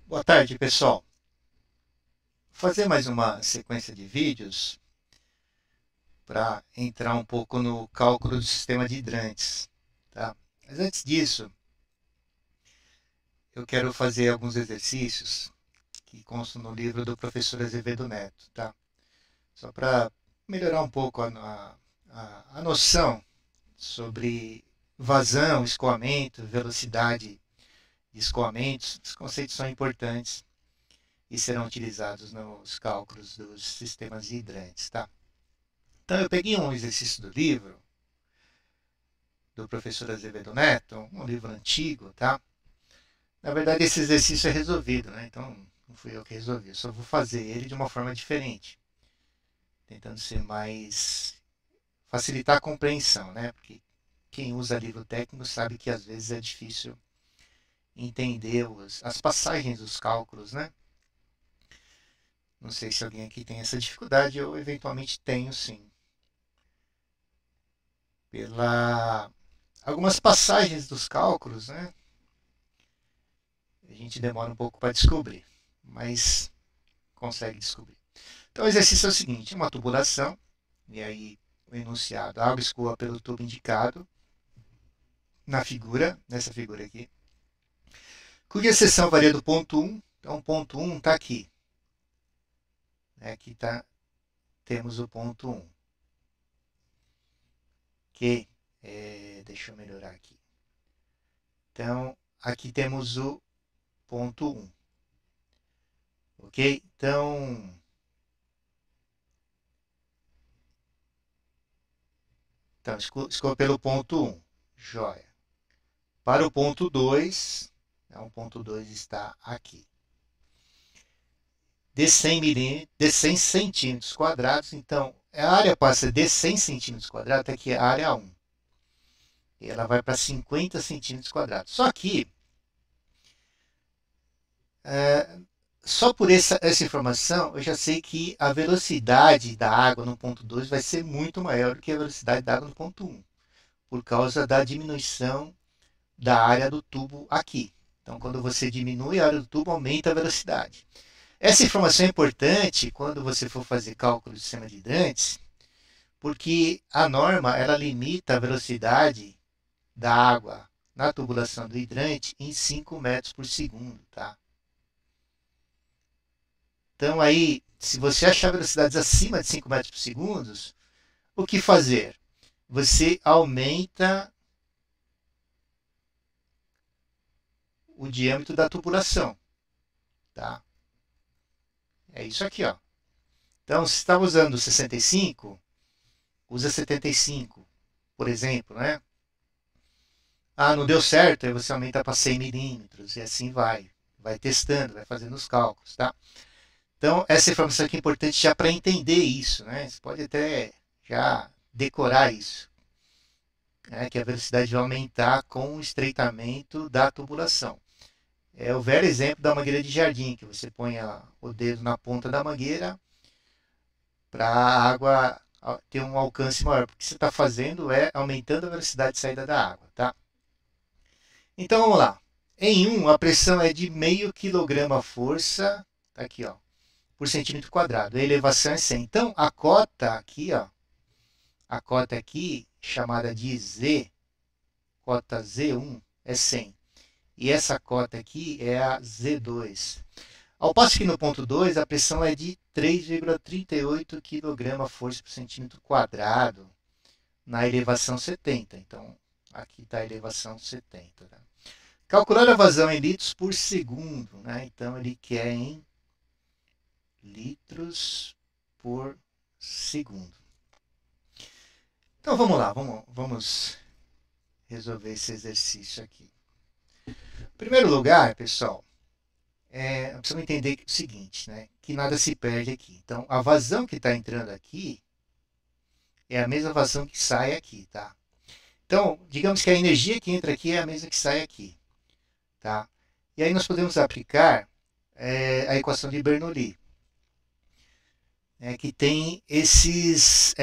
Boa tarde, pessoal. Vou fazer mais uma sequência de vídeos para entrar um pouco no cálculo do sistema de hidrantes, tá? Mas antes disso, eu quero fazer alguns exercícios que constam no livro do professor Azevedo Neto, tá? Só para melhorar um pouco a noção sobre vazão, escoamento, velocidade de escoamentos. Os conceitos são importantes e serão utilizados nos cálculos dos sistemas de hidrantes, tá? Então eu peguei um exercício do livro do professor Azevedo Neto, um livro antigo, tá? Na verdade esse exercício é resolvido, né? Então não fui eu que resolvi, eu só vou fazer ele de uma forma diferente, tentando ser mais facilitar a compreensão, né? Porque quem usa livro técnico sabe que às vezes é difícil entender as passagens dos cálculos, né? Não sei se alguém aqui tem essa dificuldade, eu eventualmente tenho sim. Pela algumas passagens dos cálculos, né? A gente demora um pouco para descobrir, mas consegue descobrir. Então o exercício é o seguinte, uma tubulação, e aí o enunciado, a água escoa pelo tubo indicado na figura, nessa figura aqui, cuja seção varia do ponto 1, então o ponto 1 está aqui. Aqui temos o ponto 1. Ok? Deixa eu melhorar aqui. Então, aqui temos o ponto 1. Ok? Então escoa pelo ponto 1. Joia. Para o ponto 2, o ponto 2 está aqui. De 100 milímetros, de 100 centímetros quadrados, então a área passa de 100 centímetros quadrados até aqui a área 1. E ela vai para 50 centímetros quadrados. Só que, só por essa informação, eu já sei que a velocidade da água no ponto 2 vai ser muito maior do que a velocidade da água no ponto 1, por causa da diminuição da área do tubo aqui. Então, quando você diminui a área do tubo, aumenta a velocidade. Essa informação é importante quando você for fazer cálculo de sistema de hidrantes, porque a norma ela limita a velocidade da água na tubulação do hidrante em 5 metros por segundo, tá? Então aí, se você achar velocidades acima de 5 metros por segundo, o que fazer? Você aumenta o diâmetro da tubulação, tá? É isso aqui, ó. Então, se estava usando 65, usa 75, por exemplo, né? Ah, não deu certo, aí você aumenta para 100 milímetros e assim vai. Vai testando, vai fazendo os cálculos, tá? Então, essa informação aqui é importante já para entender isso, né? Você pode até já decorar isso, né? Que a velocidade vai aumentar com o estreitamento da tubulação. É o velho exemplo da mangueira de jardim, que você põe o dedo na ponta da mangueira para a água ter um alcance maior. Porque o que você está fazendo é aumentando a velocidade de saída da água, tá? Então vamos lá. Em 1, a pressão é de meio quilograma força, tá aqui, ó, por centímetro quadrado. A elevação é 100. Então a cota aqui, ó, a cota aqui, chamada de Z, cota Z1, é 100. E essa cota aqui é a Z2. Ao passo que no ponto 2, a pressão é de 3,38 kg força por centímetro quadrado na elevação 70. Então, aqui está a elevação 70. Tá? Calcular a vazão em litros por segundo. Né? Então, ele quer em litros por segundo. Então, vamos lá. Vamos resolver esse exercício aqui. Em primeiro lugar, pessoal, precisamos entender o seguinte, né? Que nada se perde aqui. Então, a vazão que está entrando aqui é a mesma vazão que sai aqui, tá? Então, digamos que a energia que entra aqui é a mesma que sai aqui, tá? E aí nós podemos aplicar a equação de Bernoulli, que tem esses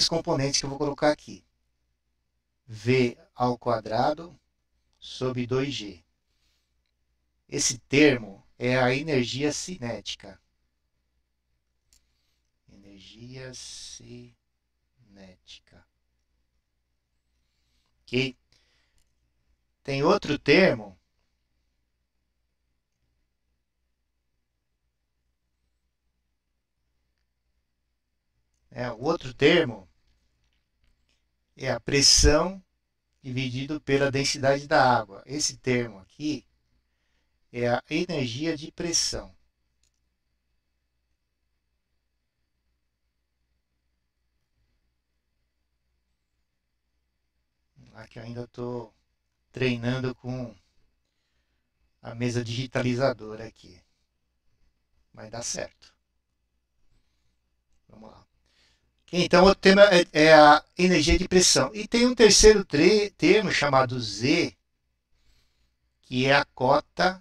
componentes que eu vou colocar aqui. V ao quadrado sobre 2G. esse termo é a energia cinética. Energia cinética. Ok? Tem outro termo. O outro termo é a pressão dividido pela densidade da água. Esse termo aqui é a energia de pressão. Aqui eu ainda estou treinando com a mesa digitalizadora aqui. Vai dar certo. Vamos lá. Então, o tema é a energia de pressão. E tem um terceiro termo chamado Z, que é a cota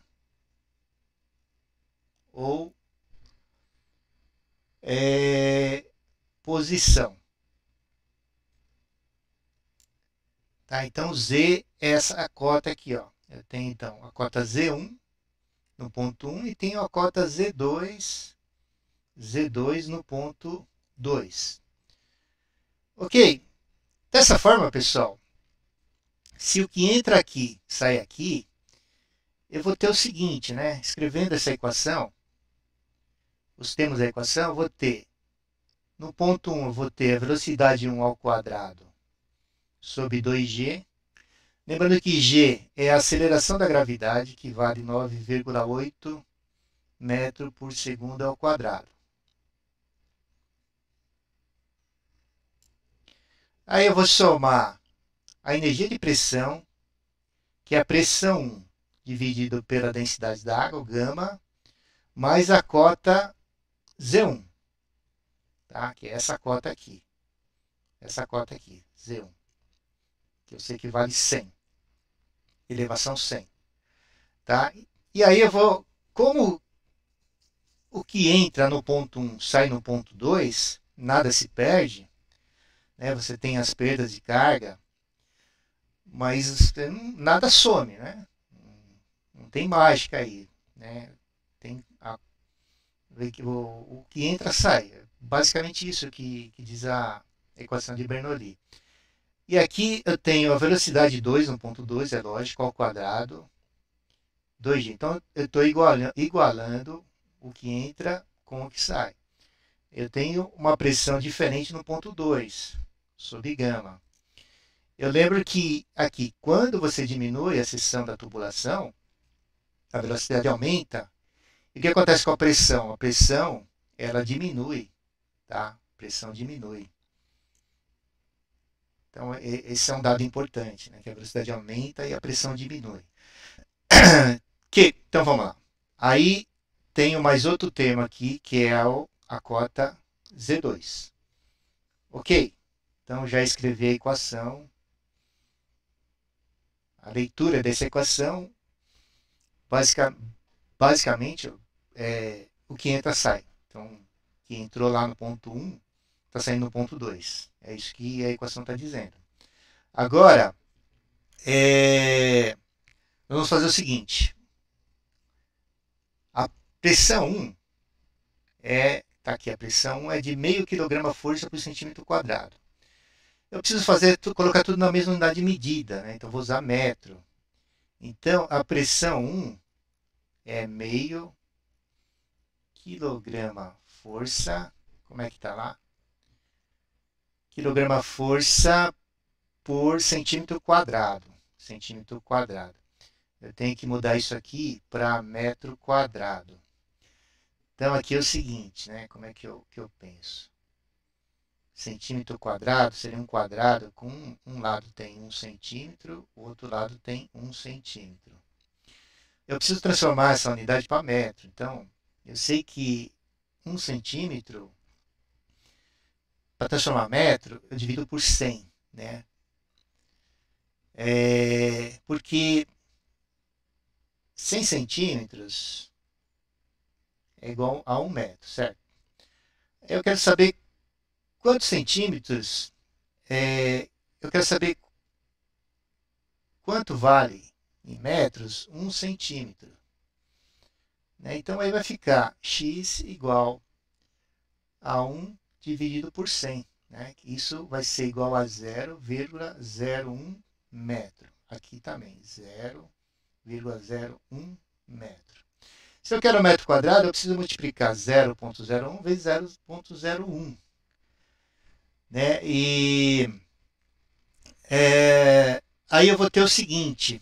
ou posição. Tá? Então, Z é essa cota aqui. Ó. Eu tenho, então, a cota Z1 no ponto 1 e tenho a cota Z2 no ponto 2. Ok? Dessa forma, pessoal, se o que entra aqui sai aqui, eu vou ter o seguinte, né? Escrevendo essa equação, os termos da equação, eu vou ter, no ponto 1, eu vou ter a velocidade 1 ao quadrado sobre 2g. Lembrando que g é a aceleração da gravidade, que vale 9,8 metros por segundo ao quadrado. Aí eu vou somar a energia de pressão, que é a pressão 1 dividido pela densidade da água, gama, mais a cota Z1, tá? Que é essa cota aqui. Essa cota aqui, Z1, que eu sei que vale 100, elevação 100. Tá? E aí eu vou, como o que entra no ponto 1 sai no ponto 2, nada se perde, né? Você tem as perdas de carga, mas nada some, né? Não tem mágica aí, né? Tem o que entra sai. Basicamente isso que diz a equação de Bernoulli. E aqui eu tenho a velocidade 2 no ponto 2, é lógico, ao quadrado, 2g. Então eu estou igualando o que entra com o que sai. Eu tenho uma pressão diferente no ponto 2, sob gama. Eu lembro que aqui, quando você diminui a seção da tubulação, a velocidade aumenta. E o que acontece com a pressão? A pressão, ela diminui, tá? A pressão diminui. Então, esse é um dado importante, né? Que a velocidade aumenta e a pressão diminui. Então, vamos lá. Aí, tenho mais outro termo aqui, que é a cota Z2. Ok? Então, já escrevi a equação. A leitura dessa equação, basicamente, o que entra sai. Então, o que entrou lá no ponto 1 está saindo no ponto 2. É isso que a equação está dizendo. Agora, vamos fazer o seguinte. A pressão 1 tá aqui, a pressão 1 é de meio quilograma força por centímetro quadrado. Eu preciso colocar tudo na mesma unidade de medida, né? Então vou usar metro. Então a pressão 1 é meio quilograma força, como é que tá lá? Quilograma força por centímetro quadrado. Centímetro quadrado. Eu tenho que mudar isso aqui para metro quadrado. Então aqui é o seguinte, né? Como é que eu penso? Centímetro quadrado seria um quadrado com um lado tem 1 centímetro, o outro lado tem 1 centímetro. Eu preciso transformar essa unidade para metro. Então, eu sei que 1 centímetro, para transformar metro, eu divido por 100, né? Porque 100 centímetros é igual a 1 metro, certo? Eu quero saber quantos centímetros, eu quero saber quanto vale em metros 1 centímetro. né? Então aí vai ficar x igual a 1 dividido por 100. Né? Isso vai ser igual a 0,01 metro. Aqui também, 0,01 metro. Se eu quero metro quadrado, eu preciso multiplicar 0,01 vezes 0,01. Né? Aí eu vou ter o seguinte.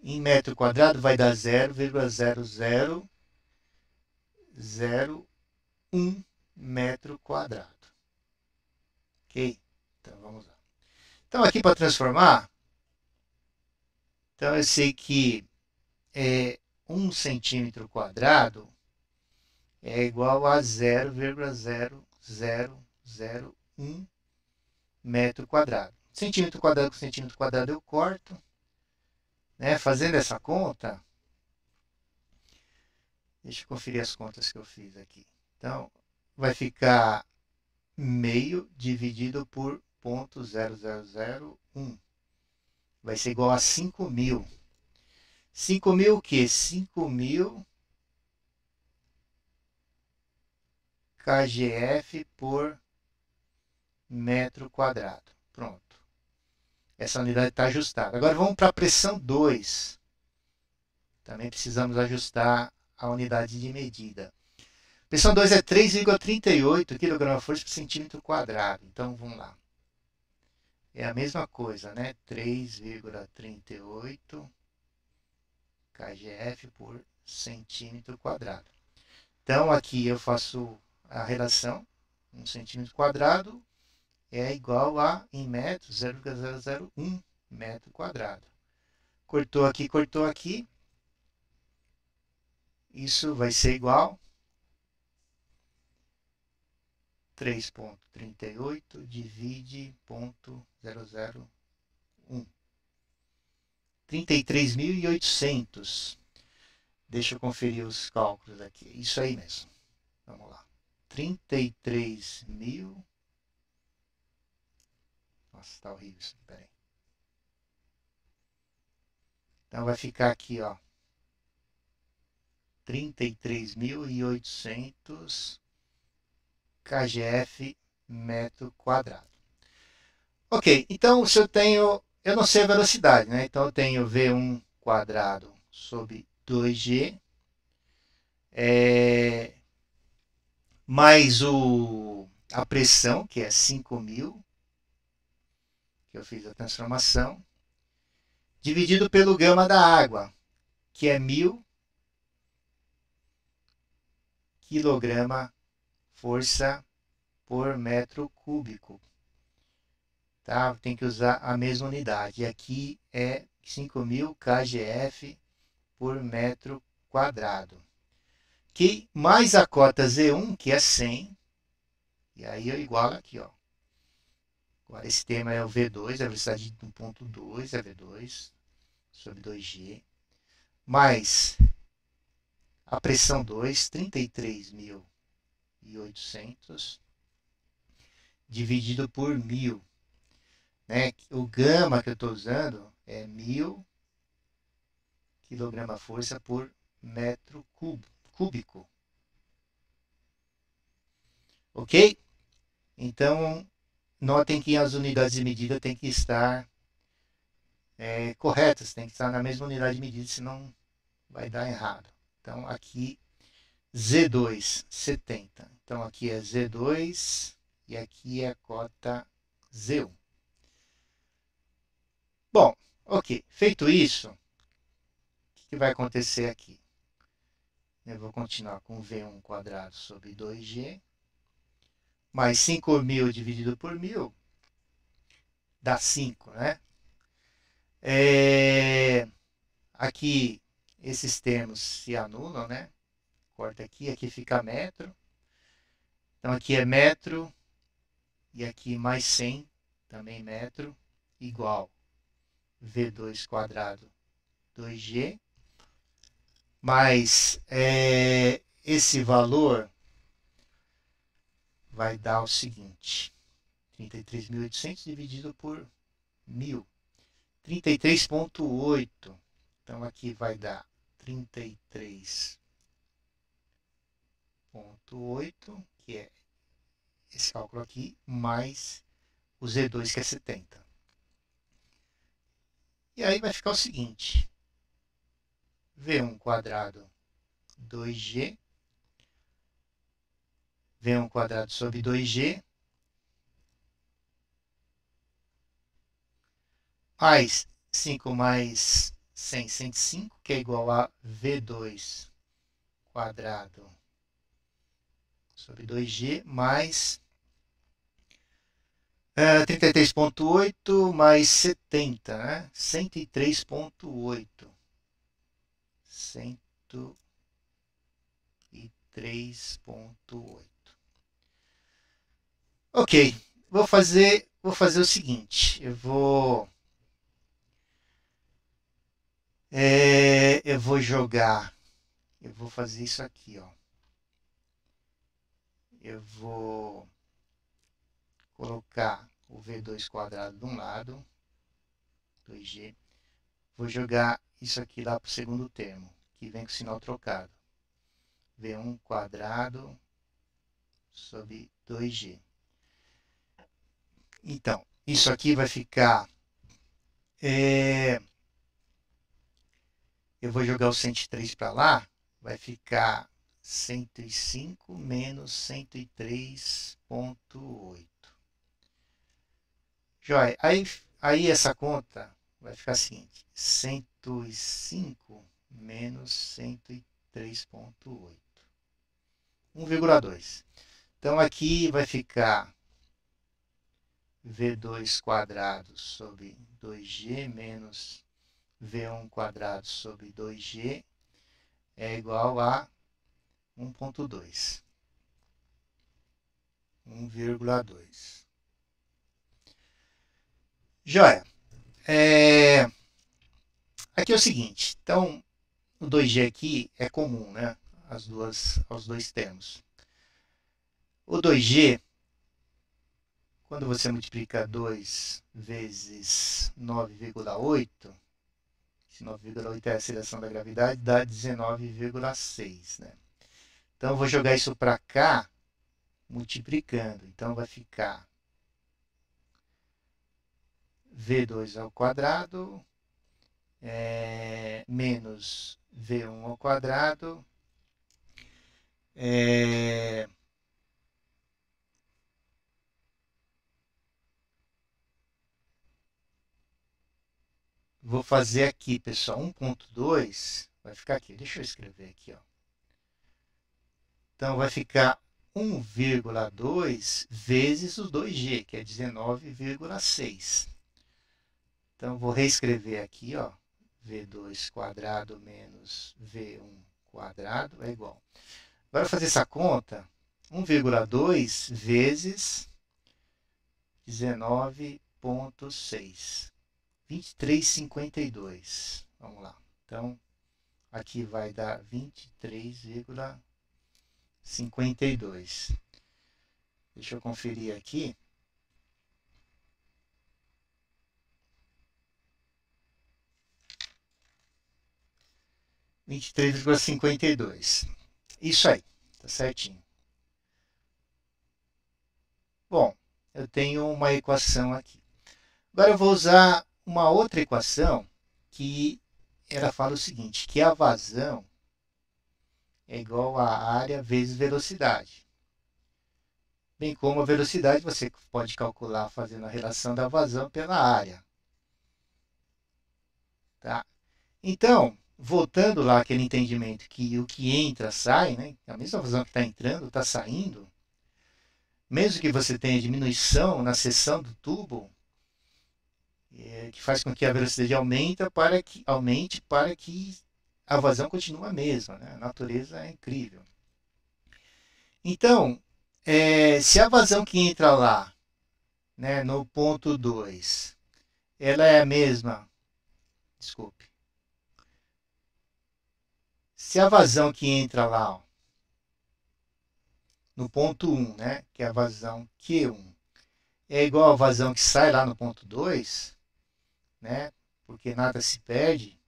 Em metro quadrado vai dar 0,0001 metro quadrado. Ok? Então vamos lá. Então aqui para transformar, então eu sei que 1 centímetro quadrado é igual a 0,0001 metro quadrado. Centímetro quadrado com centímetro quadrado eu corto. Né? Fazendo essa conta, deixa eu conferir as contas que eu fiz aqui. Então, vai ficar meio dividido por 0,0001. Vai ser igual a 5.000. 5.000 o quê? 5.000 kgf por metro quadrado. Pronto. Essa unidade está ajustada. Agora vamos para a pressão 2. Também precisamos ajustar a unidade de medida. Pressão 2 é 3,38 kg/força por centímetro quadrado. Então vamos lá. É a mesma coisa, né? 3,38 kgf por centímetro quadrado. Então aqui eu faço a relação. 1 centímetro quadrado é igual a, em metros, 0,001 metro quadrado. Cortou aqui, cortou aqui. Isso vai ser igual 3,38 divide 0,001. 33.800. Deixa eu conferir os cálculos aqui. Isso aí mesmo. Vamos lá. 33.000. Nossa, está horrível isso. Pera aí. Então vai ficar aqui, ó. 33.800 kgf metro quadrado. Ok, então se eu tenho, eu não sei a velocidade, né? Então eu tenho V1 quadrado sobre 2G, mais a pressão, que é 5.000, que eu fiz a transformação, dividido pelo gama da água, que é 1.000 kg força por metro cúbico. Tá? Tem que usar a mesma unidade. E aqui é 5.000 kgf por metro quadrado. Que mais a cota Z1, que é 100. E aí eu igualo aqui, ó. Agora esse termo é o V2, a velocidade do ponto 2 é V2 sobre 2G. Mais a pressão 2, 33.800 dividido por 1.000. Né? O gama que eu estou usando é 1.000 kg/força por metro cúbico. Ok? Então, notem que as unidades de medida têm que estar corretas, tem que estar na mesma unidade de medida, senão vai dar errado. Então, aqui Z2, 70. Então, aqui é Z2 e aqui é a cota Z1. Bom, ok. Feito isso, o que vai acontecer aqui? Eu vou continuar com V1 quadrado sobre 2G, mais 5.000 dividido por 1.000, dá 5, né? Aqui, esses termos se anulam, né? Corta aqui, aqui fica metro. Então, aqui é metro, e aqui mais 100, também metro, igual V2 quadrado 2G, mais esse valor vai dar o seguinte, 33.800 dividido por 1.000, 33,8. Então aqui vai dar 33,8, que é esse cálculo aqui, mais o Z2, que é 70. E aí vai ficar o seguinte, V1 quadrado 2G, V1 quadrado sobre 2G, mais 5 mais 100, 105, que é igual a V2 quadrado sobre 2G, mais 33,8 mais 70, né? 103,8. 103,8. Ok, vou fazer o seguinte, eu vou fazer isso aqui, ó. Eu vou colocar o V2 quadrado de um lado, 2G, vou jogar isso aqui lá para o segundo termo, que vem com o sinal trocado. V1 quadrado sobre 2G. Então, isso aqui vai ficar... eu vou jogar o 103 para lá, vai ficar 105 menos 103,8. Joia, aí essa conta vai ficar a seguinte, 105 menos 103,8. 1,2. Então aqui vai ficar V2 quadrado sobre 2G menos V1 quadrado sobre 2G é igual a 1,2. 1,2. Joia. Aqui é o seguinte. Então, o 2G aqui é comum, né? Aos dois termos. O 2G, quando você multiplica 2 vezes 9,8, esse 9,8 é a aceleração da gravidade, dá 19,6, né? Então, eu vou jogar isso para cá, multiplicando. Então, vai ficar V2 ao quadrado menos V1 ao quadrado vou fazer aqui, pessoal, 1,2 vai ficar aqui. Deixa eu escrever aqui, ó. Então, vai ficar 1,2 vezes o 2G, que é 19,6. Então, vou reescrever aqui, ó. V2 quadrado menos V1 quadrado é igual. Agora, fazer essa conta, 1,2 vezes 19,6. 23,52. Vamos lá. Então, aqui vai dar 23,52. Deixa eu conferir aqui. (23,52). Isso aí, tá certinho. Bom, eu tenho uma equação aqui. Agora eu vou usar uma outra equação que ela fala o seguinte, que a vazão é igual a área vezes velocidade. Bem como a velocidade você pode calcular fazendo a relação da vazão pela área. Tá? Então, voltando lá àquele entendimento que o que entra sai, né? A mesma vazão que está entrando está saindo. Mesmo que você tenha diminuição na seção do tubo, que faz com que a velocidade aumente para que a vazão continue a mesma. Né? A natureza é incrível. Então, se a vazão que entra lá, né, no ponto 2, ela é a mesma, desculpe, se a vazão que entra lá, ó, no ponto 1, né, que é a vazão Q1, é igual à vazão que sai lá no ponto 2, né, porque nada se perde,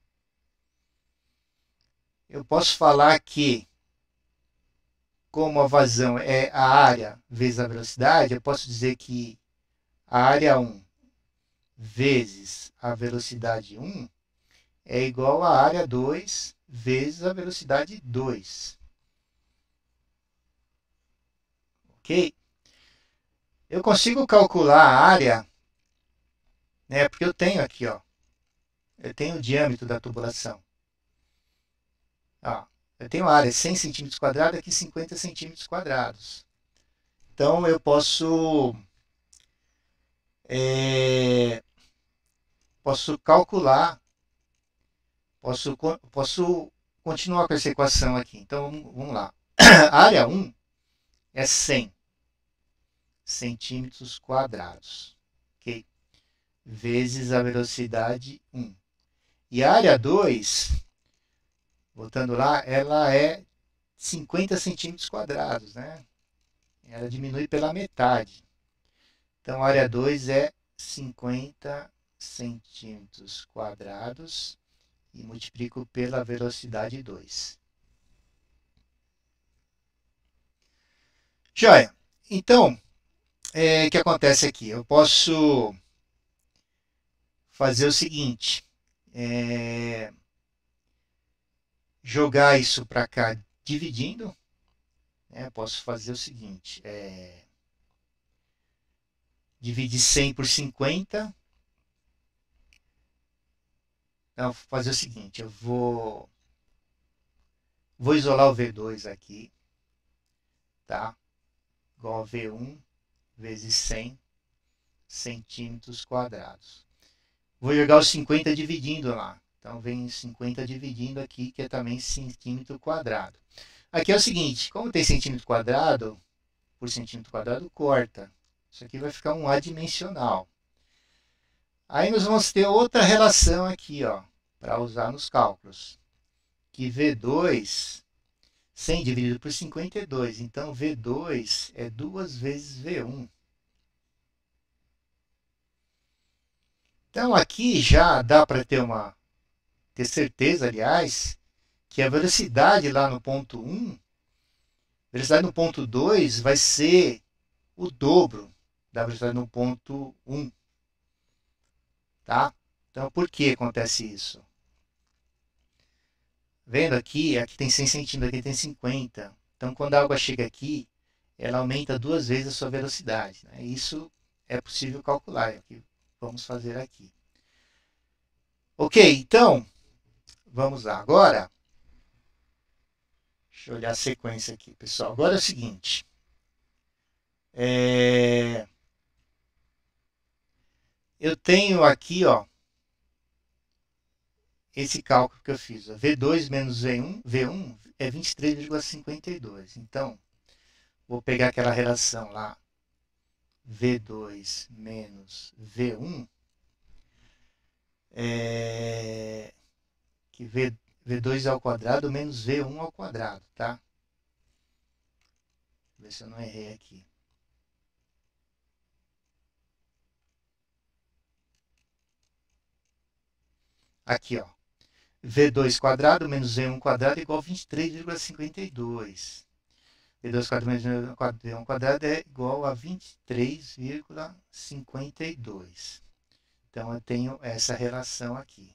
eu posso falar que, como a vazão é a área vezes a velocidade, eu posso dizer que a área 1 vezes a velocidade 1 é igual à área 2 vezes a velocidade 2. Ok? Eu consigo calcular a área, né, porque eu tenho aqui, ó, eu tenho o diâmetro da tubulação. Ó, eu tenho a área 100 centímetros quadrados, aqui 50 centímetros quadrados. Então, eu posso calcular, posso continuar com essa equação aqui. Então, vamos lá. A área 1 é 100 centímetros quadrados, ok? Vezes a velocidade 1. E a área 2, voltando lá, ela é 50 centímetros quadrados, né? Ela diminui pela metade. Então, a área 2 é 50 centímetros quadrados e multiplico pela velocidade 2. Joia. Então, o que acontece aqui? Eu posso fazer o seguinte, jogar isso para cá dividindo, né? Posso fazer o seguinte, dividir 100 por 50. Então, vou fazer o seguinte, eu vou isolar o V2 aqui, tá? Igual a V1 vezes 100 centímetros quadrados. Vou jogar os 50 dividindo lá. Então, vem 50 dividindo aqui, que é também centímetro quadrado. Aqui é o seguinte, como tem centímetro quadrado, por centímetro quadrado, corta. Isso aqui vai ficar um adimensional. Aí nós vamos ter outra relação aqui, ó, para usar nos cálculos. Que V2, 100 dividido por 50 é 2. Então, V2 é 2 vezes V1. Então, aqui já dá para ter certeza, aliás, que a velocidade lá no ponto 1, a velocidade no ponto 2 vai ser o dobro da velocidade no ponto 1. Tá? Então, por que acontece isso? Vendo aqui, aqui tem 100 centímetros, aqui tem 50. Então, quando a água chega aqui, ela aumenta 2 vezes a sua velocidade. Né? Isso é possível calcular. É o que vamos fazer aqui. Ok, então, vamos lá. Agora, deixa eu olhar a sequência aqui, pessoal. Agora é o seguinte. Eu tenho aqui, ó, esse cálculo que eu fiz. Ó, V2 menos V1 é 23,52. Então, vou pegar aquela relação lá, V2 menos V1, que V2 ao quadrado menos V1 ao quadrado, tá? Deixa eu ver se eu não errei aqui. Aqui, ó. V2 quadrado menos V1 quadrado é igual a 23,52. V2 quadrado menos V1 quadrado é igual a 23,52. Então, eu tenho essa relação aqui.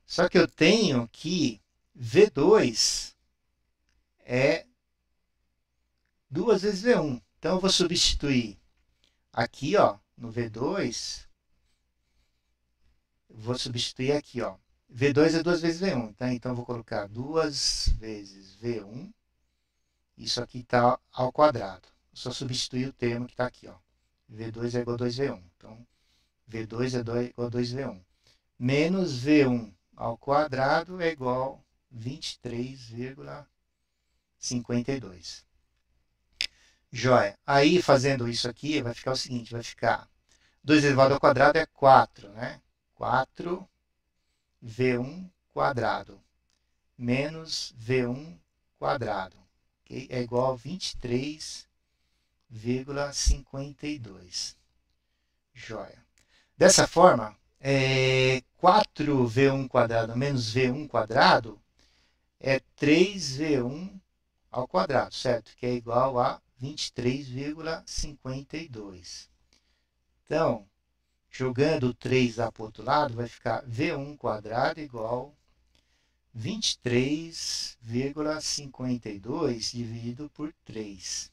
Só que eu tenho que V2 é 2 vezes V1. Então, eu vou substituir aqui, ó, no V2, vou substituir aqui, ó. V2 é 2 vezes V1, tá? Então, eu vou colocar 2 vezes V1. Isso aqui está ao quadrado. Só substituir o termo que está aqui, ó. V2 é igual a 2V1. Então, V2 é igual a 2V1. Menos V1 ao quadrado é igual a 23,52. Joia. Aí, fazendo isso aqui, vai ficar o seguinte, vai ficar 2 elevado ao quadrado é 4, né? 4 V1 quadrado menos V1 quadrado, okay? É igual a 23,52. Joia. Dessa forma, 4V1 quadrado menos V1 quadrado é 3V1 ao quadrado, certo? Que é igual a 23,52. Então, jogando 3 lá para o outro lado, vai ficar V1 quadrado igual 23,52 dividido por 3.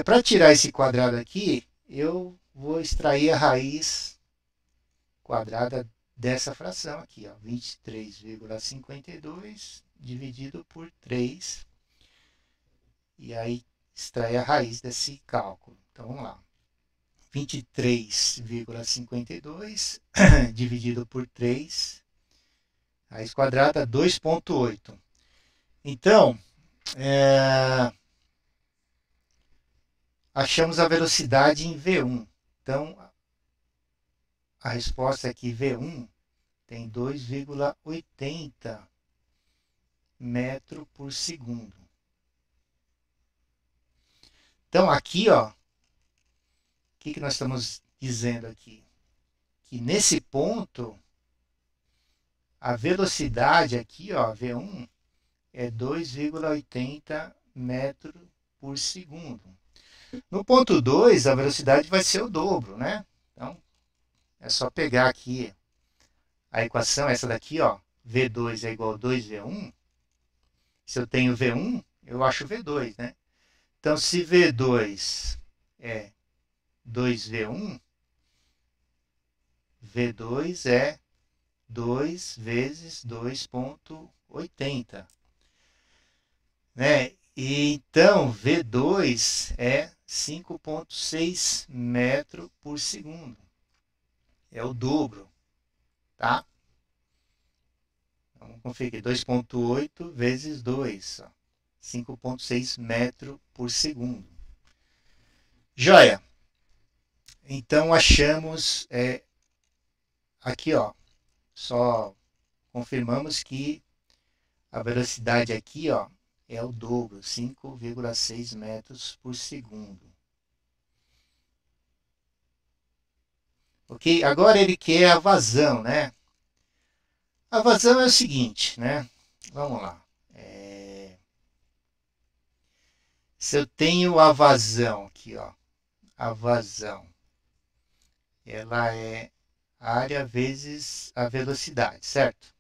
Para tirar esse quadrado aqui, eu vou extrair a raiz quadrada dessa fração aqui, ó, 23,52 dividido por 3. E aí extrair a raiz desse cálculo. Então vamos lá. 23,52 dividido por 3, raiz quadrada 2,8. Então, achamos a velocidade em V1. Então, a resposta é que V1 tem 2,80 metros por segundo. Então, aqui, ó, o que nós estamos dizendo aqui? Que nesse ponto, a velocidade aqui, ó, V1, é 2,80 metros por segundo. No ponto 2, a velocidade vai ser o dobro, né? Então, é só pegar aqui a equação, essa daqui, ó, V2 é igual a 2V1. Se eu tenho V1, eu acho V2, né? Então, se V2 é 2V1, V2 é 2 vezes 2,80. Né? E então, V2 é 5,6 metros por segundo. É o dobro, tá? Vamos conferir. 2,8 vezes 2. 5,6 metros por segundo. Joia! Então, achamos... aqui, ó. Só confirmamos que a velocidade aqui, ó, é o dobro, 5,6 metros por segundo. Ok? Agora ele quer a vazão, né? A vazão é o seguinte, né? Vamos lá. Se eu tenho a vazão aqui, ó, a vazão, ela é área vezes a velocidade, certo?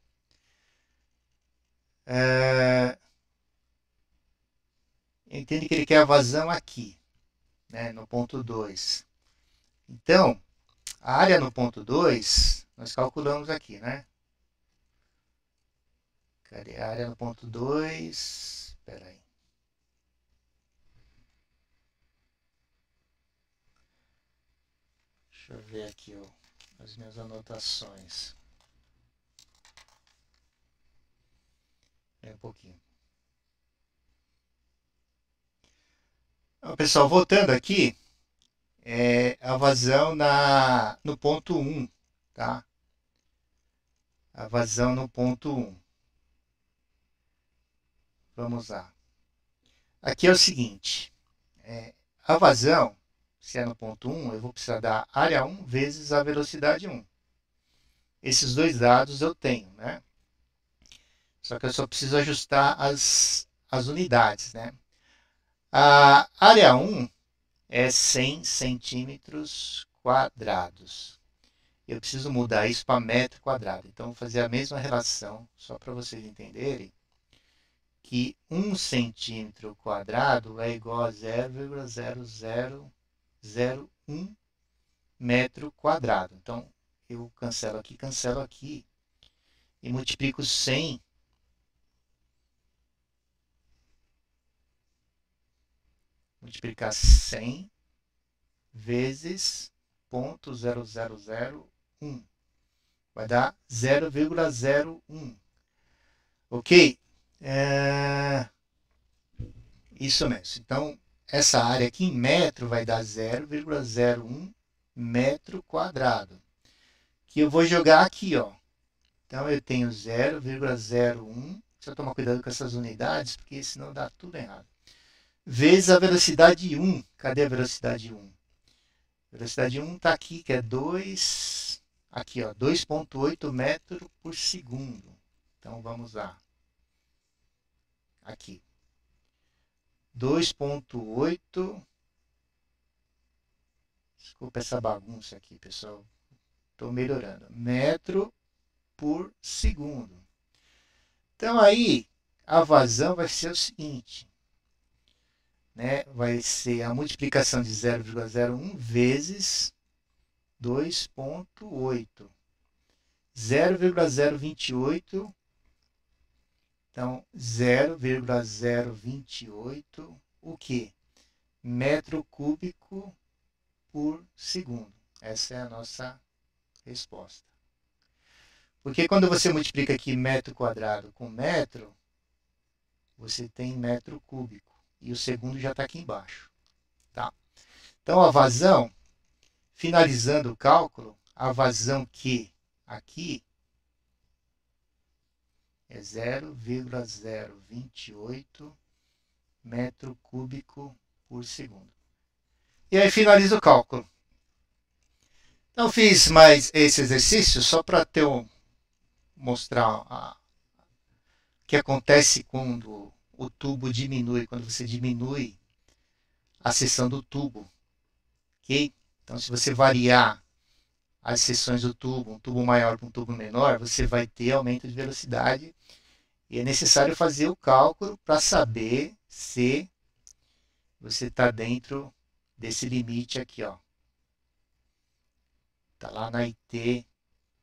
Entende que ele quer a vazão aqui, né, no ponto 2. Então, a área no ponto 2, nós calculamos aqui, né? Cadê a área no ponto 2? Espera aí. Deixa eu ver aqui, ó, as minhas anotações. Um pouquinho. Então, pessoal, voltando aqui, a vazão no ponto 1, tá? A vazão no ponto 1. Vamos lá. Aqui é o seguinte, a vazão, se é no ponto 1, eu vou precisar da área 1 vezes a velocidade 1. Esses dois dados eu tenho, né? Só que eu só preciso ajustar as unidades, né? A área 1 é 100 centímetros quadrados. Eu preciso mudar isso para metro quadrado. Então, vou fazer a mesma relação, só para vocês entenderem, que 1 centímetro quadrado é igual a 0,0001 metro quadrado. Então, eu cancelo aqui e multiplico 100 multiplicar 100 vezes 0,0001. Vai dar 0,01. Ok? Isso mesmo. Então, essa área aqui em metro vai dar 0,01 metro quadrado. Que eu vou jogar aqui, ó. Então, eu tenho 0,01. Deixa eu tomar cuidado com essas unidades, porque senão dá tudo errado. Vezes a velocidade 1. Cadê a velocidade 1? A velocidade 1 está aqui, que é 2... Aqui, ó, 2,8 metros por segundo. Então, vamos lá. aqui. 2,8. Desculpa essa bagunça aqui, pessoal. Estou melhorando. Metro por segundo. Então aí a vazão vai ser o seguinte, né? Vai ser a multiplicação de 0,01 vezes 2,8. 0,028. Então 0,028 o que? Metro cúbico por segundo. Essa é a nossa resposta. Porque quando você multiplica aqui metro quadrado com metro, você tem metro cúbico. E o segundo já está aqui embaixo. Tá? Então a vazão, finalizando o cálculo, a vazão que aqui é 0,028 metro cúbico por segundo. E aí finaliza o cálculo. Então fiz mais esse exercício só para mostrar o que acontece quando o tubo diminui, quando você diminui a seção do tubo. Ok? Então se você variar as seções do tubo, um tubo maior para um tubo menor, você vai ter aumento de velocidade. E é necessário fazer o cálculo para saber se você está dentro desse limite aqui, ó. Está lá na IT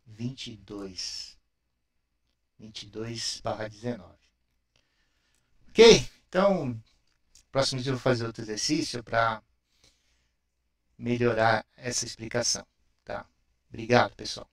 22/19. Ok? Então, próximo dia eu vou fazer outro exercício para melhorar essa explicação. Tá? Obrigado, pessoal.